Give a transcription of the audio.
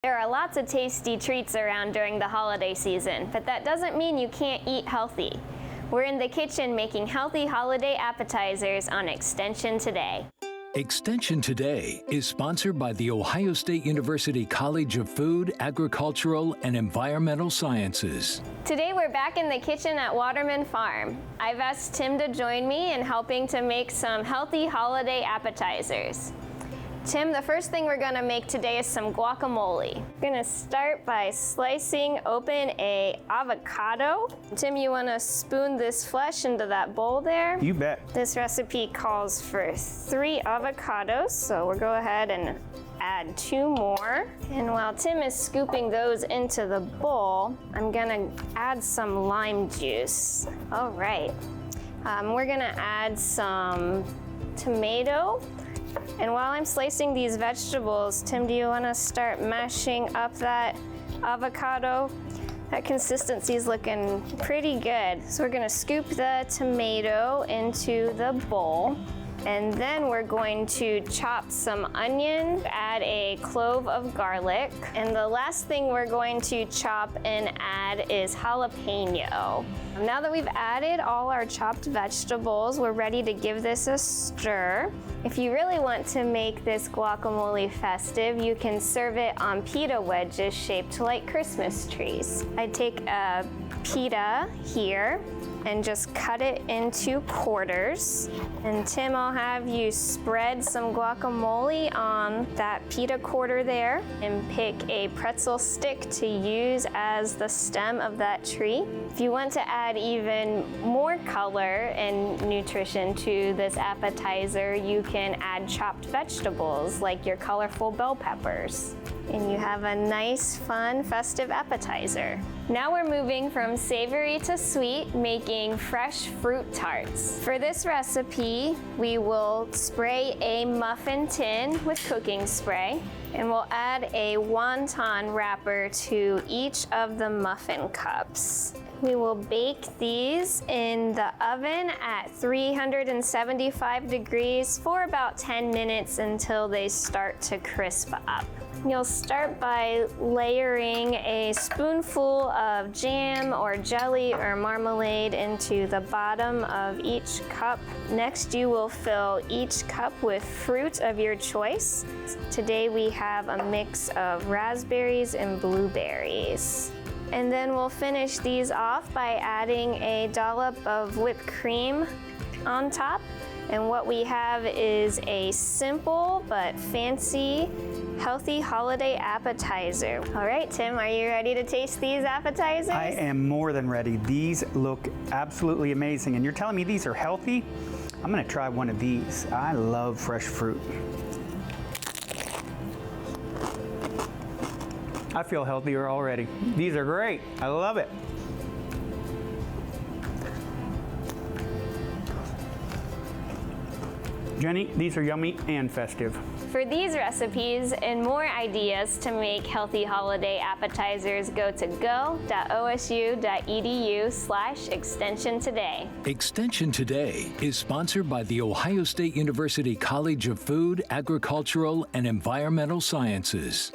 There are lots of tasty treats around during the holiday season, but that doesn't mean you can't eat healthy. We're in the kitchen making healthy holiday appetizers on Extension Today. Extension Today is sponsored by the Ohio State University College of Food, Agricultural, and Environmental Sciences. Today we're back in the kitchen at Waterman Farm. I've asked Tim to join me in helping to make some healthy holiday appetizers. Tim, the first thing we're gonna make today is some guacamole. We're gonna start by slicing open a avocado. Tim, you wanna spoon this flesh into that bowl there? You bet. This recipe calls for 3 avocados, so we'll go ahead and add 2 more. And while Tim is scooping those into the bowl, I'm gonna add some lime juice. All right. We're gonna add some tomato. And while I'm slicing these vegetables, Tim, do you want to start mashing up that avocado? That consistency is looking pretty good. So we're going to scoop the tomato into the bowl. And then we're going to chop some onion, add a clove of garlic. And the last thing we're going to chop and add is jalapeno. Now that we've added all our chopped vegetables, we're ready to give this a stir. If you really want to make this guacamole festive, you can serve it on pita wedges shaped like Christmas trees. I take a pita here and just cut it into quarters. And Tim, I'll have you spread some guacamole on that pita quarter there and pick a pretzel stick to use as the stem of that tree. If you want to add even more color and nutrition to this appetizer, you can add chopped vegetables like your colorful bell peppers. And you have a nice, fun, festive appetizer. Now we're moving from savory to sweet, making fresh fruit tarts. For this recipe, we will spray a muffin tin with cooking spray, and we'll add a wonton wrapper to each of the muffin cups. We will bake these in the oven at 375 degrees for about 10 minutes until they start to crisp up. You'll start by layering a spoonful of jam or jelly or marmalade into the bottom of each cup. Next, you will fill each cup with fruit of your choice. Today we have a mix of raspberries and blueberries. And then we'll finish these off by adding a dollop of whipped cream on top. And what we have is a simple but fancy, healthy holiday appetizer. All right, Tim, are you ready to taste these appetizers? I am more than ready. These look absolutely amazing. And you're telling me these are healthy? I'm gonna try one of these. I love fresh fruit. I feel healthier already. These are great. I love it. Jenny, these are yummy and festive. For these recipes and more ideas to make healthy holiday appetizers, go to go.osu.edu/Extension Today. Extension Today is sponsored by the Ohio State University College of Food, Agricultural, and Environmental Sciences.